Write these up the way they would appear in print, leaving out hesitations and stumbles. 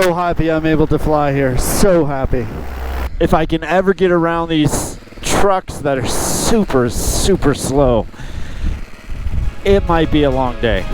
so happy I'm able to fly here. So happy. If I can ever get around these trucks that are super, super slow, it might be a long day.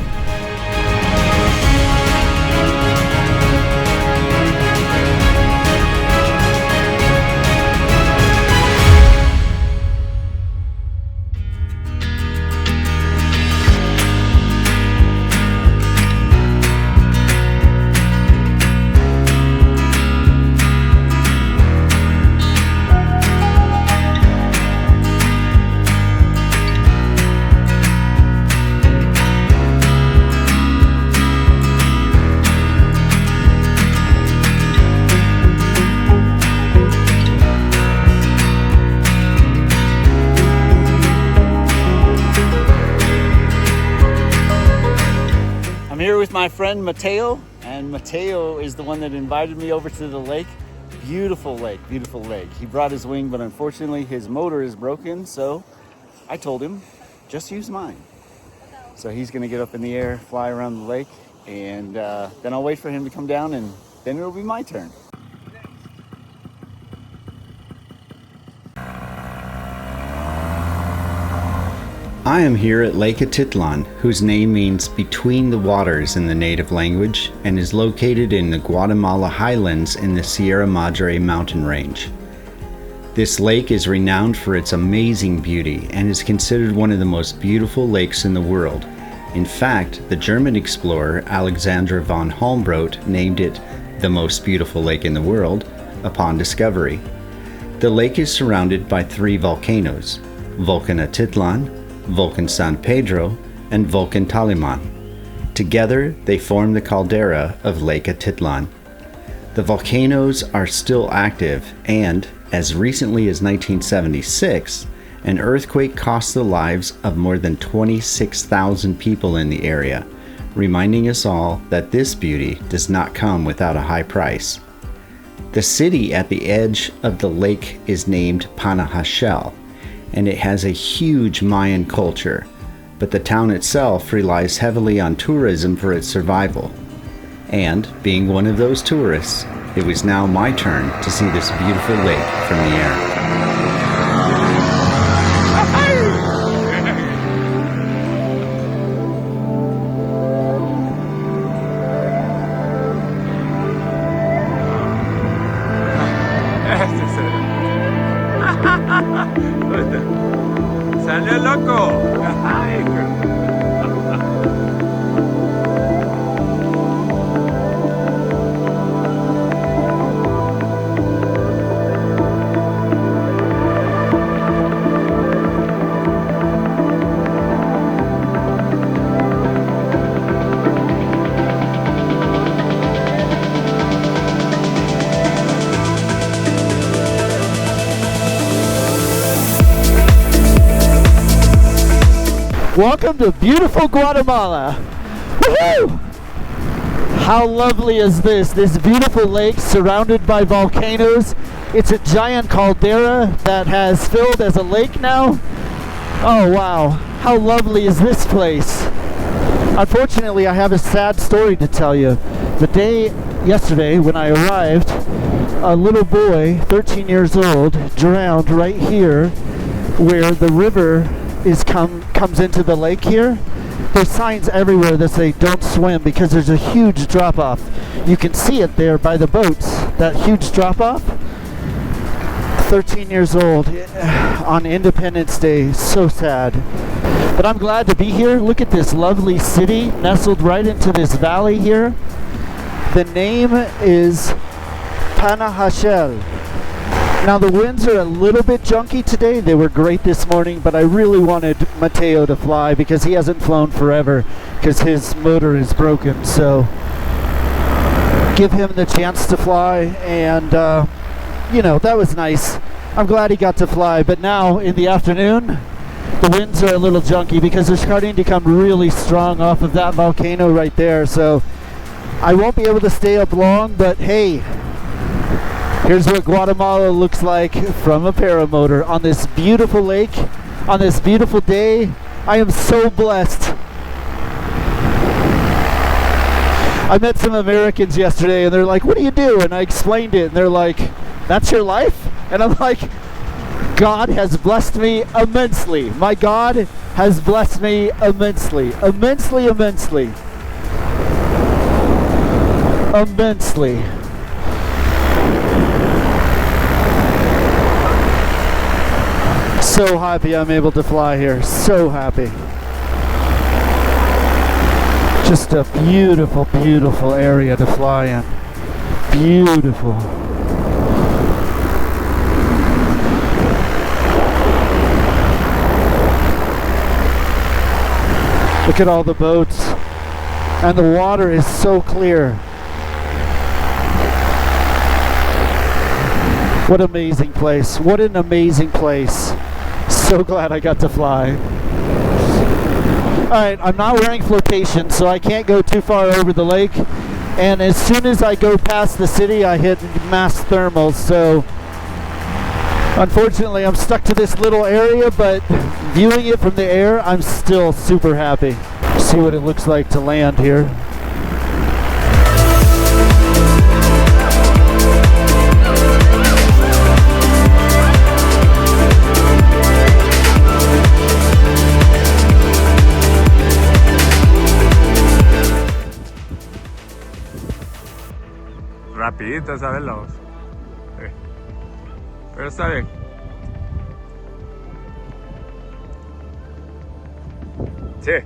Here with my friend Mateo, and Mateo is the one that invited me over to the lake. Beautiful lake, beautiful lake. He brought his wing, but unfortunately his motor is broken, so I told him, just use mine. So he's gonna get up in the air, fly around the lake, and then I'll wait for him to come down, and then it'll be my turn. I am here at Lake Atitlán, whose name means between the waters in the native language, and is located in the Guatemala highlands in the Sierra Madre mountain range. This lake is renowned for its amazing beauty and is considered one of the most beautiful lakes in the world. In fact, the German explorer Alexander von Humboldt named it the most beautiful lake in the world upon discovery. The lake is surrounded by 3 volcanoes, Volcan Atitlán, Volcan San Pedro, and Volcan Talimán. Together, they form the caldera of Lake Atitlán. The volcanoes are still active, and, as recently as 1976, an earthquake cost the lives of more than 26,000 people in the area, reminding us all that this beauty does not come without a high price. The city at the edge of the lake is named Panajachel, and it has a huge Mayan culture, but the town itself relies heavily on tourism for its survival. And, being one of those tourists, it was now my turn to see this beautiful lake from the air. ¡Salió loco! Welcome to beautiful Guatemala. Woohoo! How lovely is this? This beautiful lake surrounded by volcanoes. It's a giant caldera that has filled as a lake now. Oh wow, how lovely is this place? Unfortunately, I have a sad story to tell you. The day yesterday when I arrived, a little boy, 13 years old, drowned right here where the river comes into the lake here. There's signs everywhere that say don't swim because there's a huge drop off. You can see it there by the boats, that huge drop off. 13 years old on Independence Day, so sad. But I'm glad to be here. Look at this lovely city nestled right into this valley here. The name is Panajachel. Now the winds are a little bit junky today. They were great this morning, but I really wanted Mateo to fly because he hasn't flown forever because his motor is broken. So give him the chance to fly, and you know, that was nice. I'm glad he got to fly, but now in the afternoon the winds are a little junky because they're starting to come really strong off of that volcano right there. So I won't be able to stay up long, but hey, here's what Guatemala looks like from a paramotor on this beautiful lake, on this beautiful day. I am so blessed. I met some Americans yesterday and they're like, what do you do? And I explained it and they're like, that's your life? And I'm like, God has blessed me immensely. My God has blessed me immensely. Immensely, immensely. Immensely. So happy I'm able to fly here. So happy. Just a beautiful, beautiful area to fly in. Beautiful. Look at all the boats. And the water is so clear. What an amazing place. What an amazing place. So glad I got to fly. Alright, I'm not wearing flotation, so I can't go too far over the lake. And as soon as I go past the city, I hit mass thermals. So unfortunately, I'm stuck to this little area, but viewing it from the air, I'm still super happy. See what it looks like to land here. Rapidito, ¿sabes? Pero está bien. Sí.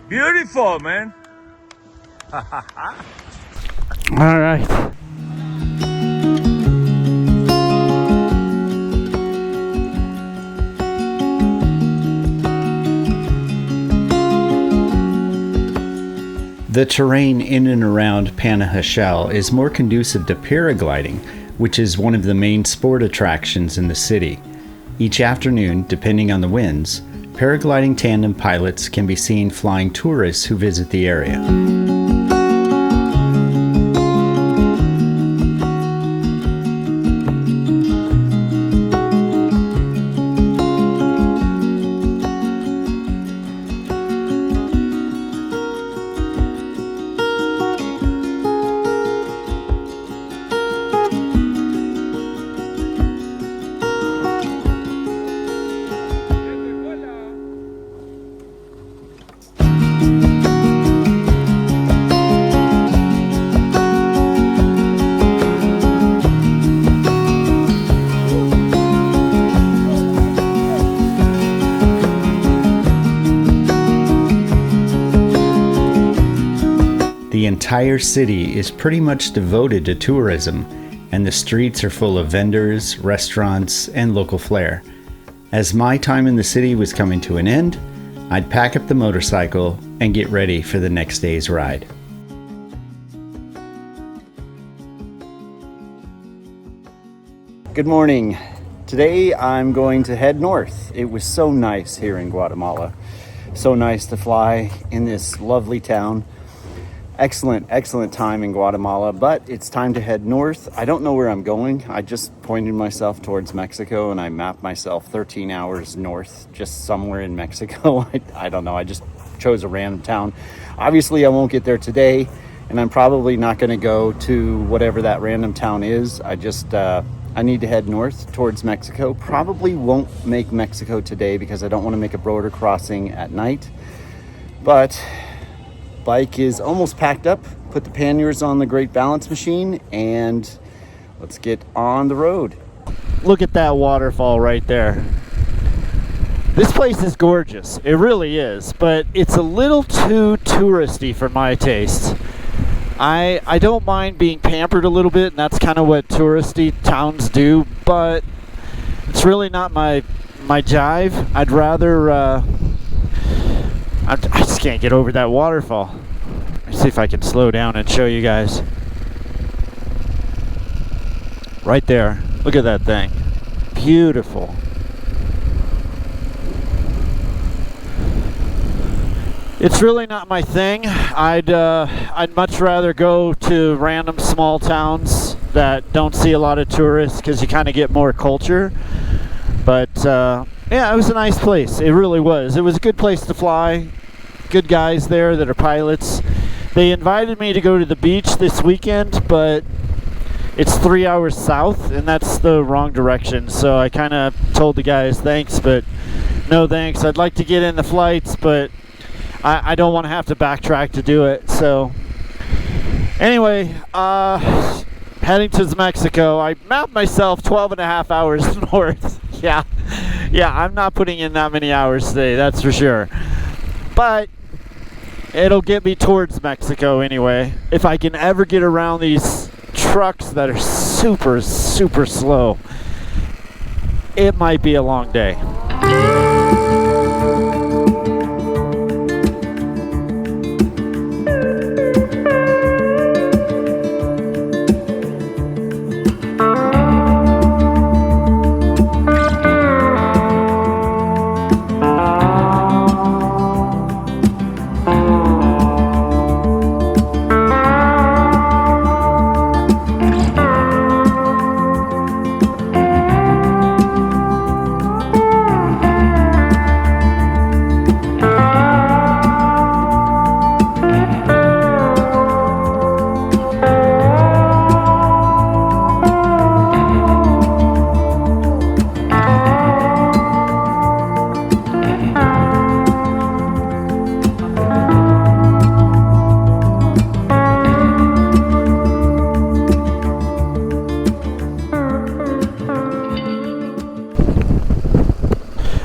Beautiful, man. All right. The terrain in and around Panajachel is more conducive to paragliding, which is one of the main sport attractions in the city. Each afternoon, depending on the winds, paragliding tandem pilots can be seen flying tourists who visit the area. The entire city is pretty much devoted to tourism, and the streets are full of vendors, restaurants, and local flair. As my time in the city was coming to an end, I'd pack up the motorcycle and get ready for the next day's ride. Good morning. Today I'm going to head north. It was so nice here in Guatemala. So nice to fly in this lovely town. Excellent time in Guatemala, but it's time to head north. I don't know where I'm going. I just pointed myself towards Mexico and I mapped myself 13 hours north, just somewhere in Mexico. I don't know. I just chose a random town. Obviously, I won't get there today, and I'm probably not going to go to whatever that random town is. I need to head north towards Mexico. Probably won't make Mexico today because I don't want to make a border crossing at night. But bike is almost packed up. Put the panniers on the great balance machine and let's get on the road. Look at that waterfall right there. This place is gorgeous. It really is, but it's a little too touristy for my taste. I don't mind being pampered a little bit, and that's kind of what touristy towns do, but it's really not my jive. I'd rather I just can't get over that waterfall. Let's see if I can slow down and show you guys. Right there. Look at that thing. Beautiful. It's really not my thing. I'd much rather go to random small towns that don't see a lot of tourists because you kind of get more culture. But Yeah, it was a nice place. It really was. It was a good place to fly. Good guys there that are pilots. They invited me to go to the beach this weekend, but it's 3 hours south, and that's the wrong direction. So I kind of told the guys, thanks, but no thanks. I'd like to get in the flights, but I don't want to have to backtrack to do it. So anyway, heading to Mexico. I mapped myself 12 and a half hours north. Yeah, I'm not putting in that many hours today, that's for sure. But it'll get me towards Mexico anyway. If I can ever get around these trucks that are super, super slow, it might be a long day.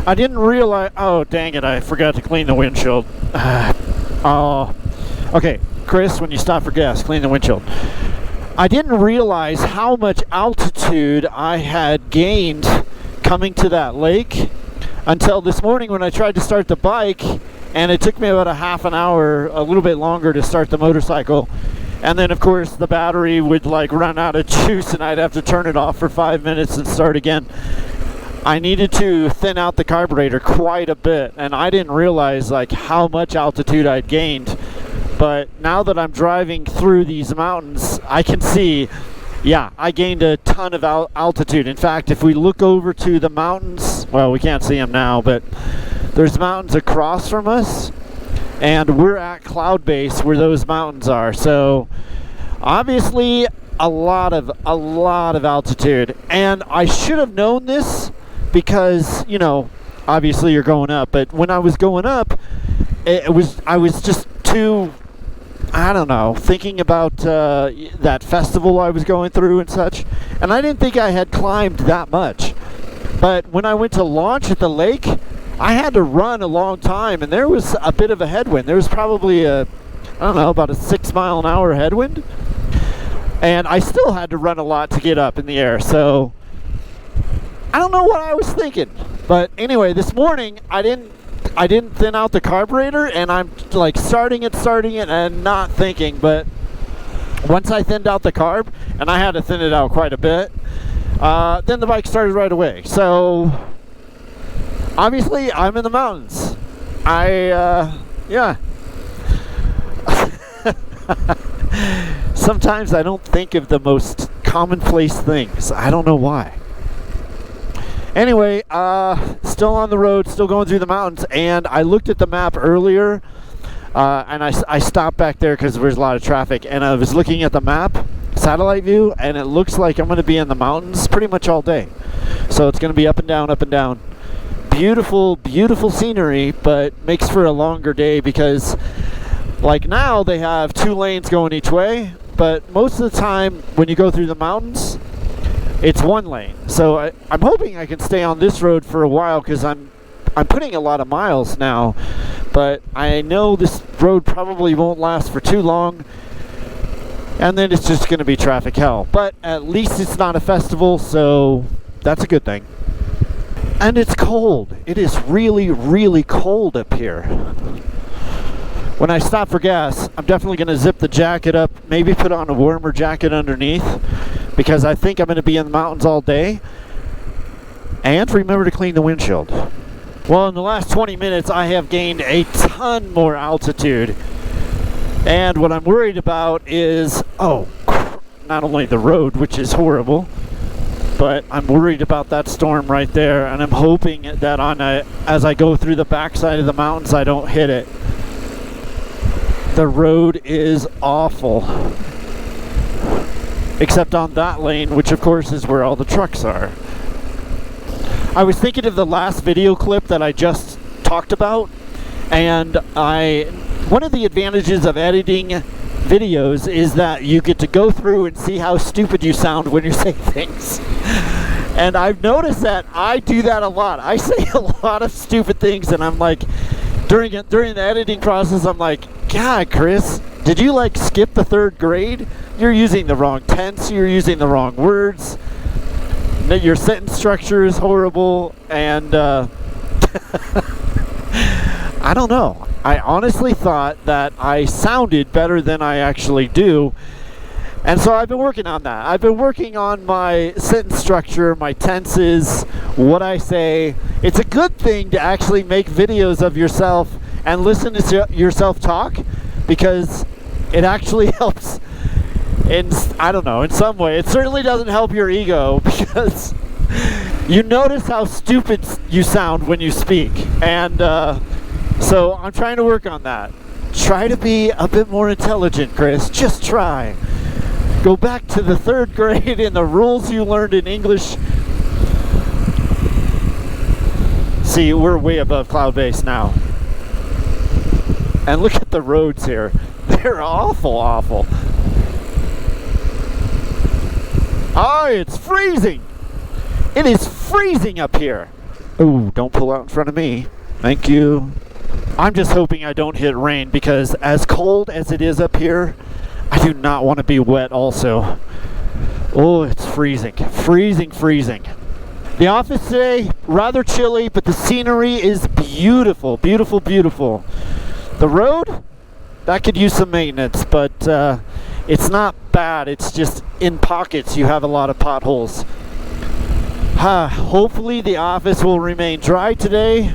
I didn't realize, oh dang it, I forgot to clean the windshield. Oh, okay, Chris, when you stop for gas, clean the windshield. I didn't realize how much altitude I had gained coming to that lake until this morning when I tried to start the bike, and it took me about a half an hour, a little bit longer to start the motorcycle. And then of course the battery would like run out of juice and I'd have to turn it off for 5 minutes and start again. I needed to thin out the carburetor quite a bit, and I didn't realize like how much altitude I'd gained. But now that I'm driving through these mountains, I can see, yeah, I gained a ton of altitude. In fact, if we look over to the mountains, well, we can't see them now, but there's mountains across from us, and we're at cloud base where those mountains are. So obviously a lot of altitude, and I should have known this because, you know, obviously you're going up, but when I was going up, I was just too, I don't know, thinking about that festival I was going through and such, and I didn't think I had climbed that much. But when I went to launch at the lake, I had to run a long time, and there was a bit of a headwind. There was probably about a 6 mile an hour headwind, and I still had to run a lot to get up in the air. So I don't know what I was thinking, but anyway, this morning I didn't thin out the carburetor, and I'm like starting it and not thinking, but once I thinned out the carb, and I had to thin it out quite a bit, then the bike started right away. So obviously I'm in the mountains. Yeah. Sometimes I don't think of the most commonplace things. I don't know why. Anyway, still on the road, still going through the mountains, and I looked at the map earlier, and I stopped back there because there was a lot of traffic, and I was looking at the map, satellite view, and it looks like I'm going to be in the mountains pretty much all day. So it's going to be up and down, up and down. Beautiful, beautiful scenery, but makes for a longer day because, like now, they have 2 lanes going each way, but most of the time when you go through the mountains, it's 1 lane. So I'm hoping I can stay on this road for a while because I'm putting a lot of miles now, but I know this road probably won't last for too long, and then it's just going to be traffic hell. But at least it's not a festival, so that's a good thing. And it's cold. It is really, really cold up here. When I stop for gas, I'm definitely going to zip the jacket up, maybe put on a warmer jacket underneath, because I think I'm going to be in the mountains all day. And remember to clean the windshield. Well, in the last 20 minutes, I have gained a ton more altitude. And what I'm worried about is, not only the road, which is horrible, but I'm worried about that storm right there, and I'm hoping that as I go through the backside of the mountains, I don't hit it. The road is awful. Except on that lane, which of course is where all the trucks are. I was thinking of the last video clip that I just talked about, and one of the advantages of editing videos is that you get to go through and see how stupid you sound when you say things. And I've noticed that I do that a lot. I say a lot of stupid things, and I'm like, during the editing process, I'm like, God, Chris, did you like skip the 3rd grade? You're using the wrong tense, you're using the wrong words, your sentence structure is horrible, and I don't know. I honestly thought that I sounded better than I actually do, and so I've been working on that. I've been working on my sentence structure, my tenses, what I say. It's a good thing to actually make videos of yourself and listen to yourself talk, because it actually helps in some way. It certainly doesn't help your ego, because you notice how stupid you sound when you speak. And so I'm trying to work on that. Try to be a bit more intelligent, Chris. Just try. Go back to the 3rd grade and the rules you learned in English. See, we're way above cloud base now. And look at the roads here. They're awful, awful. Oh, it's freezing. It is freezing up here. Oh, don't pull out in front of me. Thank you. I'm just hoping I don't hit rain, because as cold as it is up here, I do not want to be wet also. Oh, it's freezing. Freezing, freezing. The office today, rather chilly, but the scenery is beautiful. Beautiful, beautiful. The road, that could use some maintenance, but it's not bad. It's just in pockets you have a lot of potholes. Hopefully the office will remain dry today.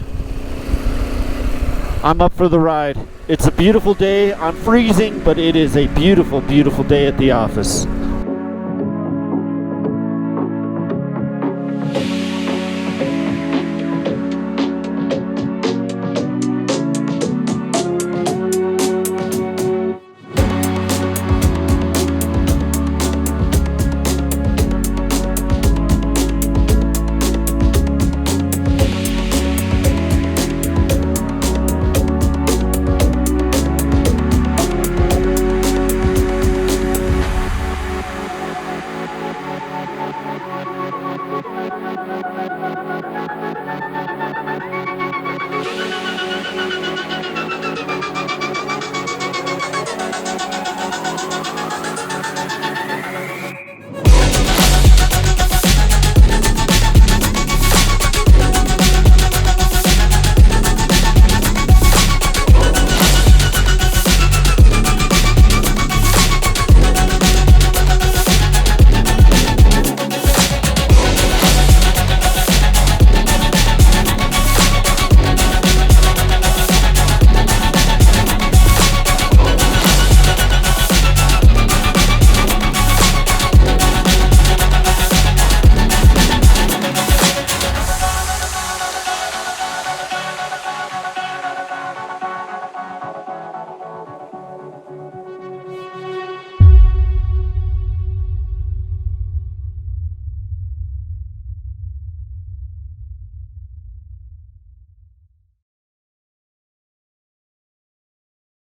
I'm up for the ride. It's a beautiful day. I'm freezing, but it is a beautiful, beautiful day at the office.